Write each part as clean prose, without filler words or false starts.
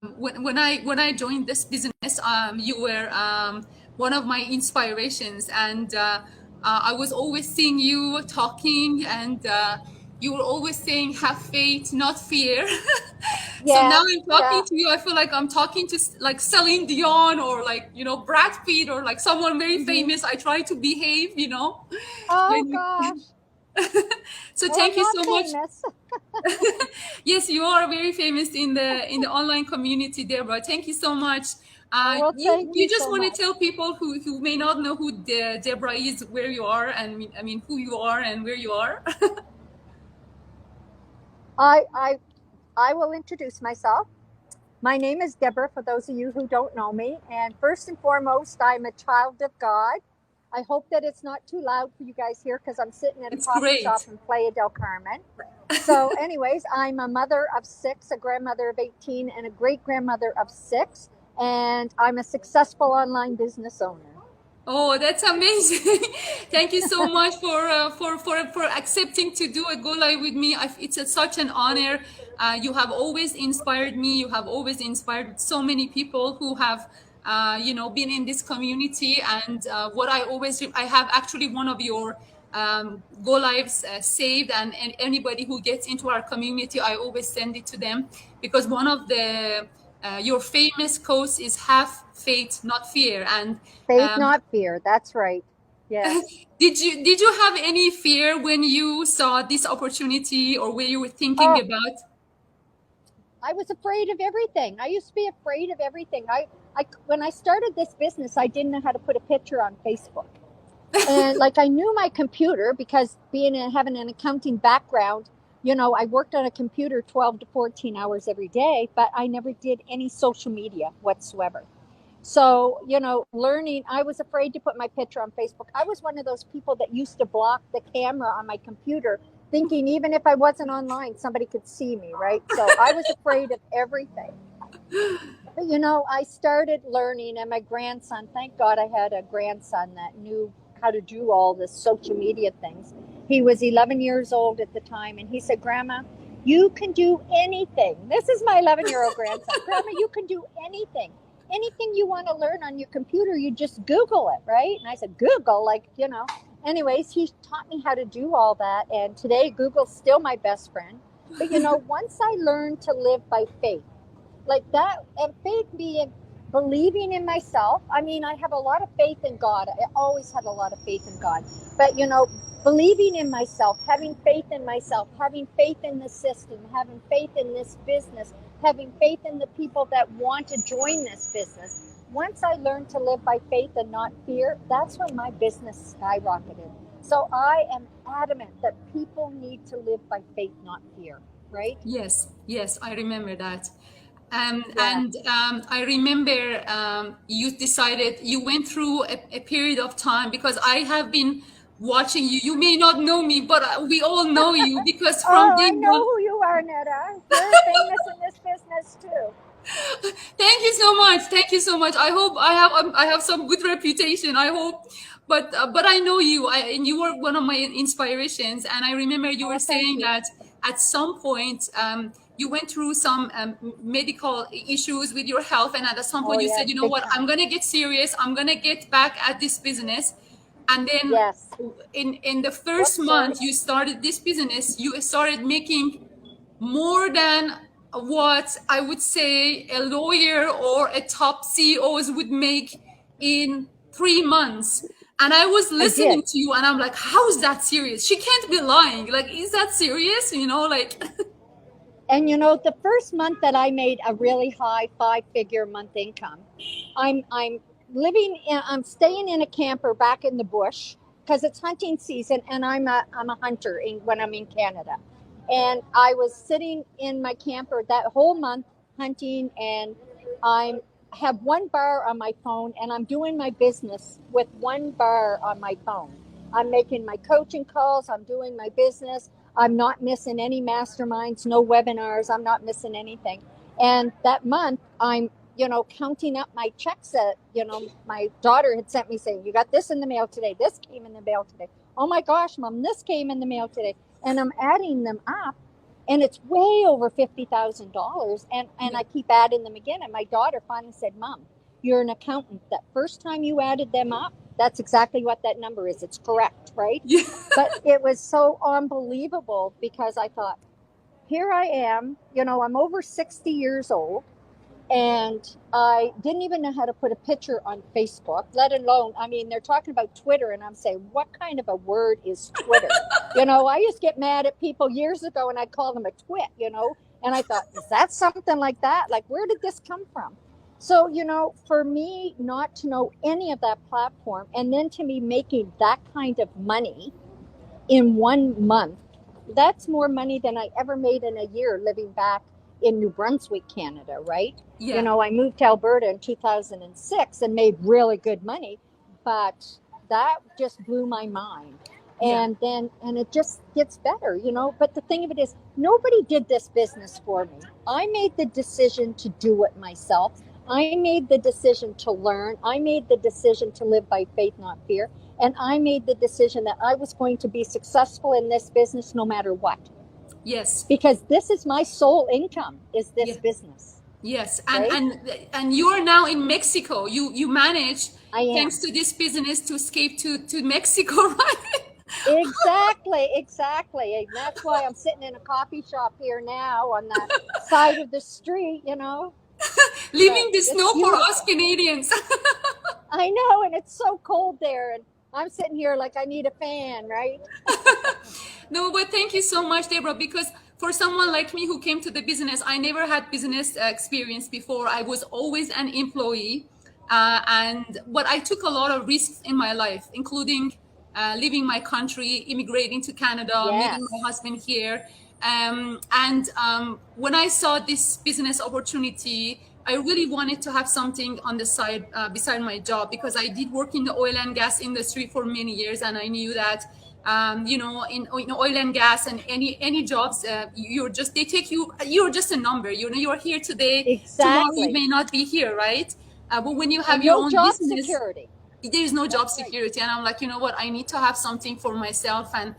when I joined this business, you were one of my inspirations, and I was always seeing you talking, and you were always saying, "Have faith, not fear." So now Yeah, I'm yeah. talking to you. I feel like I'm talking to like Celine Dion, or like Brad Pitt, or like someone very Hmm. famous. I try to behave, Oh when gosh. so Well, I'm thank you not so much. famous. Yes, you are very famous in the online community, Deborah. Thank you so much. Well, You thank you you just so want to much. tell people who may not know who Deborah is, where you are, and I mean who you are and where you are. I I I will introduce myself. My name is Deborah, for those of you who don't know me. And first and foremost, I'm a child of God. I hope that it's not too loud for you guys here because I'm sitting at a It's coffee great. shop in Playa del Carmen. So, anyways, I'm a mother of six, a grandmother of 18, and a great grandmother of six. And I'm a successful online business owner. Oh, that's amazing! Thank you so much for accepting to do a go live with me. It's such an honor. You have always inspired me. You have always inspired so many people who have been in this community. And what I have actually one of your go lives saved, and anybody who gets into our community, I always send it to them, because one of the your famous quotes is "Have faith, not fear." And Faith, um, not fear. That's right. Yes. did you have any fear when you saw this opportunity, or when you were thinking Oh, about? I was afraid of everything. I used to be afraid of everything. When I started this business, I didn't know how to put a picture on Facebook. And like I knew my computer because having an accounting background, I worked on a computer 12 to 14 hours every day, but I never did any social media whatsoever. So, learning, I was afraid to put my picture on Facebook. I was one of those people that used to block the camera on my computer, thinking even if I wasn't online, somebody could see me, right? So I was afraid of everything. But, I started learning, and my grandson, thank God I had a grandson that knew how to do all this social media things. He was 11 years old at the time, and he said, Grandma, you can do anything. This is my 11-year-old grandson. Grandma, you can do anything. Anything you want to learn on your computer, you just Google it, right? And I said, Google, Anyways, he taught me how to do all that. And today, Google's still my best friend. But, once I learned to live by faith, like that, and faith being believing in myself. I mean, I have a lot of faith in God. I always had a lot of faith in God. But believing in myself, having faith in myself, having faith in the system, having faith in this business, having faith in the people that want to join this business. Once I learned to live by faith and not fear, that's when my business skyrocketed. So I am adamant that people need to live by faith, not fear, right? Yes, yes, I remember that. Yeah. And I remember you went through a period of time, because I have been watching you. You may not know me, but we all know you, because from Oh, day I know one. who you are, Netta. You're famous in this business too. Thank you so much. Thank you so much. I hope I have some good reputation. I hope, but I know you. And you were one of my inspirations. And I remember you were Oh, thank saying you. that at some point you went through some medical issues with your health, and at some Oh, point you said, yes, you know big what, I'm time. gonna get serious. I'm gonna get back at this business. And then Yes. in the first Whoops, sorry. month you started this business, you started making more than what I would say a lawyer or a top CEOs would make in 3 months. And I was I listening did. to you, and I'm like, how is that serious? She can't be lying. Like, is that serious? Like, And the first month that I made a really high five-figure month income, I'm staying in a camper back in the bush because it's hunting season, and I'm a hunter when I'm in Canada. And I was sitting in my camper that whole month hunting, and I'm have one bar on my phone, and I'm doing my business with one bar on my phone. I'm making my coaching calls, I'm doing my business, I'm not missing any masterminds, no webinars. I'm not missing anything. And that month, I'm, counting up my checks that, my daughter had sent me saying, you got this in the mail today. This came in the mail today. Oh my gosh, mom, this came in the mail today. And I'm adding them up. and it's way over $50,000. And I keep adding them again. And my daughter finally said, Mom, you're an accountant. That first time you added them up, that's exactly what that number is. It's correct, right? Yeah. But it was so unbelievable because I thought, here I am, I'm over 60 years old, and I didn't even know how to put a picture on Facebook, let alone, they're talking about Twitter, and I'm saying, what kind of a word is Twitter? I used to get mad at people years ago, and I'd call them a twit, and I thought, is that something like that? Like, where did this come from? So, for me not to know any of that platform, and then to be making that kind of money in 1 month, that's more money than I ever made in a year living back in New Brunswick, Canada, right? Yeah. I moved to Alberta in 2006 and made really good money, but that just blew my mind. Yeah. And it just gets better, but the thing of it is, nobody did this business for me. I made the decision to do it myself. I made the decision to learn. I made the decision to live by faith, not fear. And I made the decision that I was going to be successful in this business no matter what. Yes. Because this is my sole income, is this Yeah. business. Yes. Right? And you are now in Mexico. You managed, I am. thanks to this business, to escape to Mexico, right? Exactly. And that's why I'm sitting in a coffee shop here now on the side of the street, Leaving But the it's snow for beautiful. us Canadians. I know, and it's so cold there, and I'm sitting here like I need a fan, right? No, but thank you so much, Deborah, because for someone like me who came to the business, I never had business experience before. I was always an employee. But I took a lot of risks in my life, including leaving my country, immigrating to Canada, meeting Yes. my husband here. When I saw this business opportunity, I really wanted to have something on the side beside my job, because I did work in the oil and gas industry for many years, and I knew that in oil and gas and any jobs, they take you. You're just a number. You're here today. Tomorrow you Exactly. may not be here, right? But when you have And your no own job business, security. there's no job That's right. security, and I'm like, you know what, I need to have something for myself, and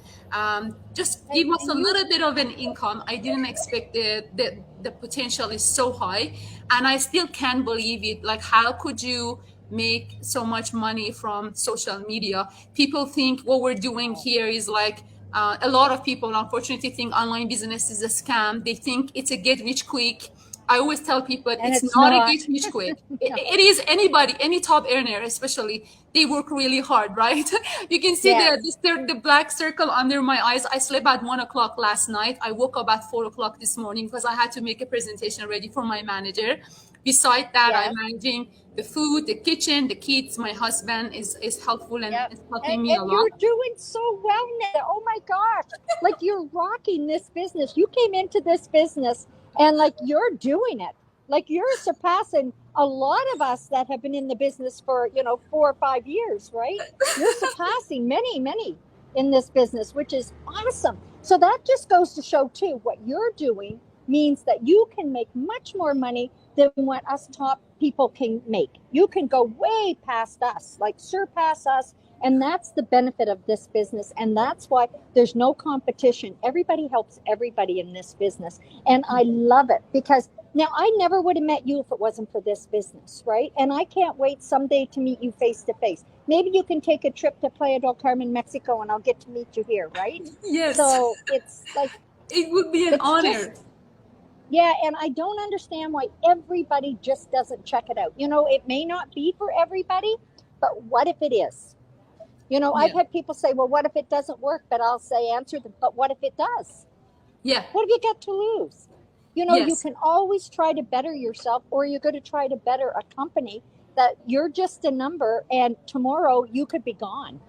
just And- give us a and you- little bit of an income. I didn't expect the potential is so high, and I still can't believe it. Like, how could you make so much money from social media? People think what we're doing here is like, a lot of people unfortunately think online business is a scam. They think it's a get rich quick. I always tell people And it's it's not a not. get rich quick. No. It is anybody, any top earner, especially, they work really hard, right? You can see Yes. the black circle under my eyes. I slept at 1 o'clock last night. I woke up at 4 o'clock this morning because I had to make a presentation ready for my manager. Beside that, Yes. I'm managing the food, the kitchen, the kids. My husband is helpful and Yep. is helping And me a lot. you're doing so well, Neda. Oh my gosh. Like, you're rocking this business. You came into this business and like you're doing it. Like, you're surpassing a lot of us that have been in the business for, 4 or 5 years, right? You're surpassing many in this business, which is awesome. So that just goes to show too, what you're doing means that you can make much more money than what us top people can make. You can go way past us, like surpass us. And that's the benefit of this business. And that's why there's no competition. Everybody helps everybody in this business. And I love it, because now I never would have met you if it wasn't for this business, right? And I can't wait someday to meet you face to face. Maybe you can take a trip to Playa del Carmen, Mexico, and I'll get to meet you here, right? Yes. So it's like, it would be an it's honor. just, yeah, and I don't understand why everybody just doesn't check it out. It may not be for everybody, but what if it is? I've had people say, well, what if it doesn't work? But I'll say, answer them, but what if it does? Yeah. What have you got to lose? You Yes. can always try to better yourself, or you're going to try to better a company that you're just a number, and tomorrow you could be gone,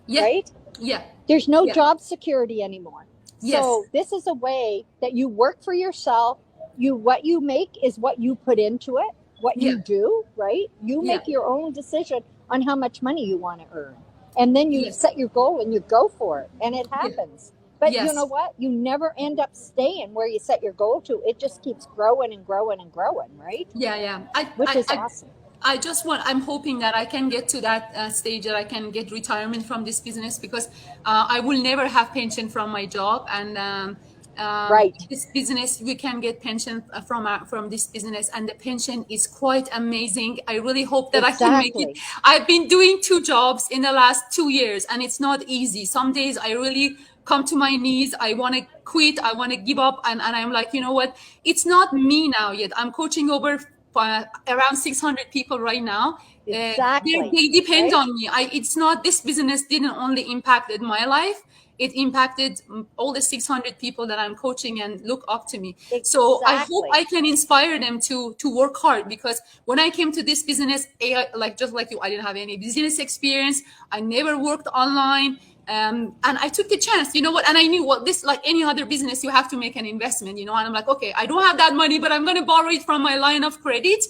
Yeah. right? Yeah. There's no Yeah. job security anymore. Yes. So this is a way that you work for yourself. What you make is what you put into it, what Yeah. you do, right? You Yeah. make your own decision on how much money you want to earn. And then you Yes. set your goal and you go for it, and it happens. But Yes. you know what? You never end up staying where you set your goal to. It just keeps growing and growing and growing, right? Yeah. Which is awesome. I'm hoping that I can get to that stage, that I can get retirement from this business, because I will never have pension from my job. And Right. This business, we can get pension from this business, and the pension is quite amazing. I really hope that I can make it. Exactly. I've been doing 2 jobs in the last 2 years, and it's not easy. Some days I really come to my knees. I want to quit. I want to give up, and I'm like, you know what? It's not me now yet. I'm coaching over around 600 people right now. Exactly. They depend Right? on me. It's not, this business didn't only impacted my life, it impacted all the 600 people that I'm coaching and look up to me. So I hope Exactly. I can inspire them to work hard, because when I came to this business, like just like you, I didn't have any business experience. I never worked online. And I took the chance, you know what? And I knew, well, this, like any other business, you have to make an investment, you know. And I'm like, okay, I don't have that money, but I'm going to borrow it from my line of credit.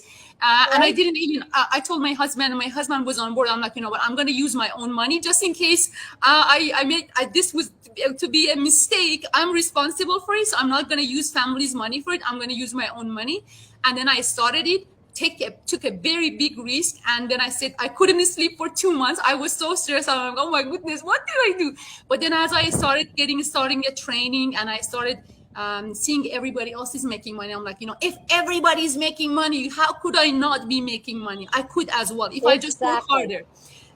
And I Right? didn't even, I told my husband, and my husband was on board. I'm like, you know what, I'm going to use my own money just in case this was to be a mistake. I'm responsible for it. So I'm not going to use family's money for it. I'm going to use my own money. And then I started it, took a very big risk. And then I said, I couldn't sleep for 2 months. I was so stressed. I'm like, oh my goodness, what did I do? But then as I started starting a training, and I started seeing everybody else is making money, I'm like, you know, if everybody's making money, how could I not be making money? I could as well if I just work Exactly. harder.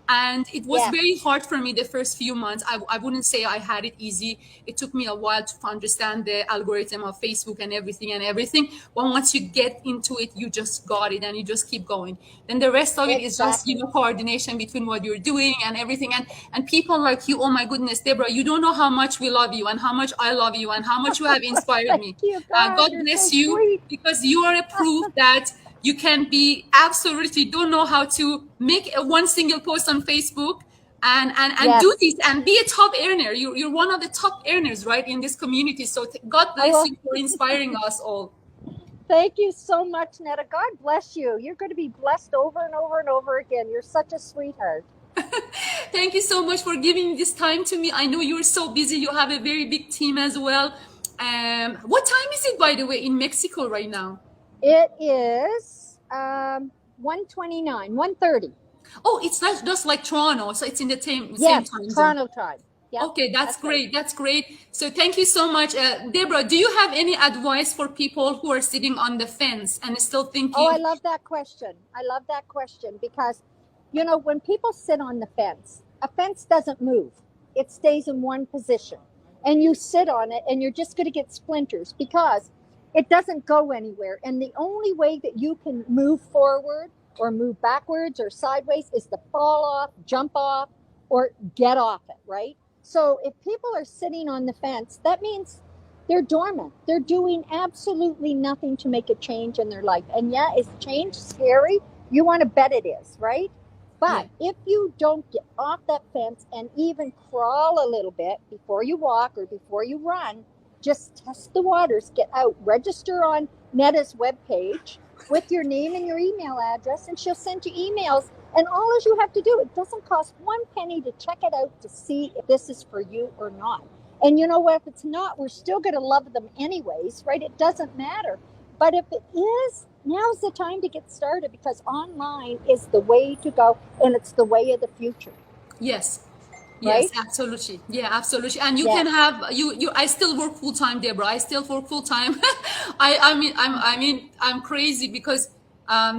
And it was Yes. very hard for me the first few months. I wouldn't say I had it easy. It took me a while to understand the algorithm of Facebook and everything. But once you get into it, you just got it, and you just keep going. Then the rest of it is just, you Exactly. know, coordination between what you're doing and everything. And people like you, oh my goodness, Deborah, you don't know how much we love you, and how much I love you, and how much you have inspired Thank me. you, God. God You're bless so you, sweet. because you are a proof that you can be absolutely don't know how to make one single post on Facebook and do Yes. this and be a top earner. You're one of the top earners, right, in this community. So God I bless will. you for inspiring us all. Thank you so much, Netta. God bless you. You're going to be blessed over and over and over again. You're such a sweetheart. Thank you so much for giving this time to me. I know you're so busy. You have a very big team as well. What time is it, by the way, in Mexico right now? It is 1:29, 1:30. Oh, it's not just like Toronto, so it's in the same Yes, time zone. Toronto time. Yep, Okay, that's that's right. great. That's great. So thank you so much. Deborah, do you have any advice for people who are sitting on the fence and still Oh, I thinking, love that question. I love that question because, you know, when people sit on the fence, a fence doesn't move, it stays in one position. And you sit on it and you're just going to get splinters because it doesn't go anywhere. And the only way that you can move forward or move backwards or sideways is to fall off, jump off, or get off it, right? So if people are sitting on the fence, that means they're dormant. They're doing absolutely nothing to make a change in their life. And yeah, is change scary? You want to bet it is, right? yeah, But if you don't get off that fence and even crawl a little bit before you walk or before you run, just test the waters, get out, register on Netta's webpage with your name and your email address, and she'll send you emails. And all as you have to do, it doesn't cost one penny to check it out to see if this is for you or not. And you know what? If it's not, we're still going to love them anyways, right? It doesn't matter. But if it is, now's the time to get started because online is the way to go and it's the way of the future, yes. Yes, right? absolutely. Yeah, absolutely. And you can Yes. have you. I still work full time, Deborah. I still work full time. I mean, I'm crazy because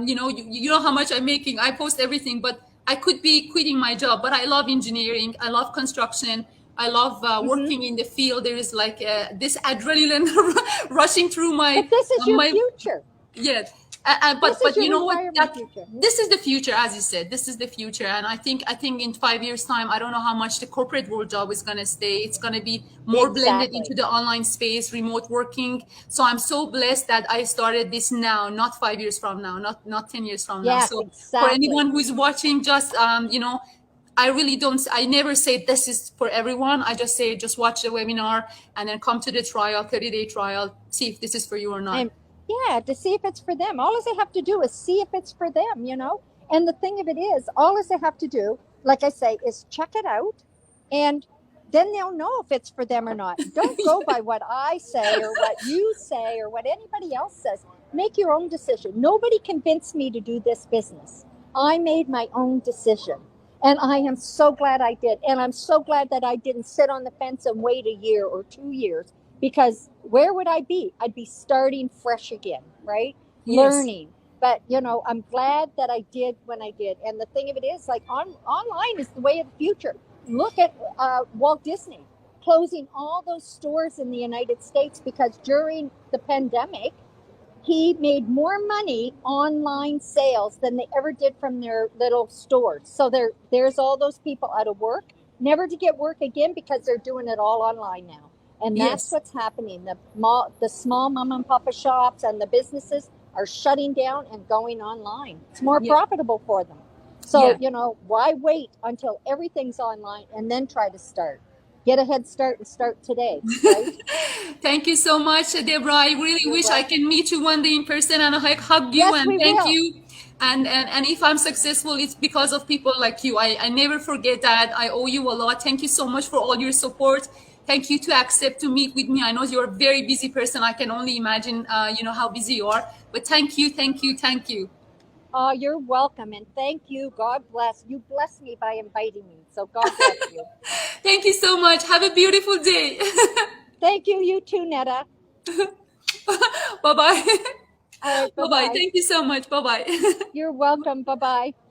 you know, you know how much I'm making. I post everything, but I could be quitting my job. But I love engineering. I love construction. I love Mm-hmm. working in the field. There is like this adrenaline rushing through But this is your my future. yeah. This is But you your know what, retirement that future. this is the future, as you said, this is the future. And I think in 5 years time, I don't know how much the corporate world job is going to stay. It's going to be more blended into Exactly. the online space, remote working. So I'm so blessed that I started this now, not 5 years from now, not 10 years from now. Yes, So for exactly. anyone who is watching, just you know, I never say this is for everyone. I just say, just watch the webinar and then come to the trial, 30-day trial, see if this is for you or not. And yeah, to see if it's for them. All they have to do is see if it's for them, you know? And the thing of it is, all they have to do, like I say, is check it out and then they'll know if it's for them or not. Don't go by what I say or what you say or what anybody else says. Make your own decision. Nobody convinced me to do this business. I made my own decision. And I am so glad I did. And I'm so glad that I didn't sit on the fence and wait a year or 2 years because where would I be? I'd be starting fresh again, right? Yes. Learning. But I'm glad that I did when I did. And the thing of it is, like, online is the way of the future. Look at Walt Disney closing all those stores in the United States because during the pandemic, he made more money online sales than they ever did from their little stores. So there's all those people out of work, never to get work again because they're doing it all online now. And that's Yes. what's happening. The small mom and papa shops and the businesses are shutting down and going online. It's more Yeah. profitable for them. So, Yeah. why wait until everything's online and then try to start? Get a head start and start today, right? Thank you so much, Deborah. I really You're wish I welcome. can meet you one day in person and hug you Yes, and we thank will. you. And if I'm successful, it's because of people like you. I never forget that. I owe you a lot. Thank you so much for all your support. Thank you to accept to meet with me. I know you're a very busy person. I can only imagine, how busy you are. But thank you, thank you, thank you. Oh, you're welcome. And thank you. God bless. You blessed me by inviting me. So God bless you. Thank you so much. Have a beautiful day. Thank you. You too, Netta. Bye bye. All right. Bye Bye bye. bye. Thank you so much. Bye bye. You're welcome. Bye bye.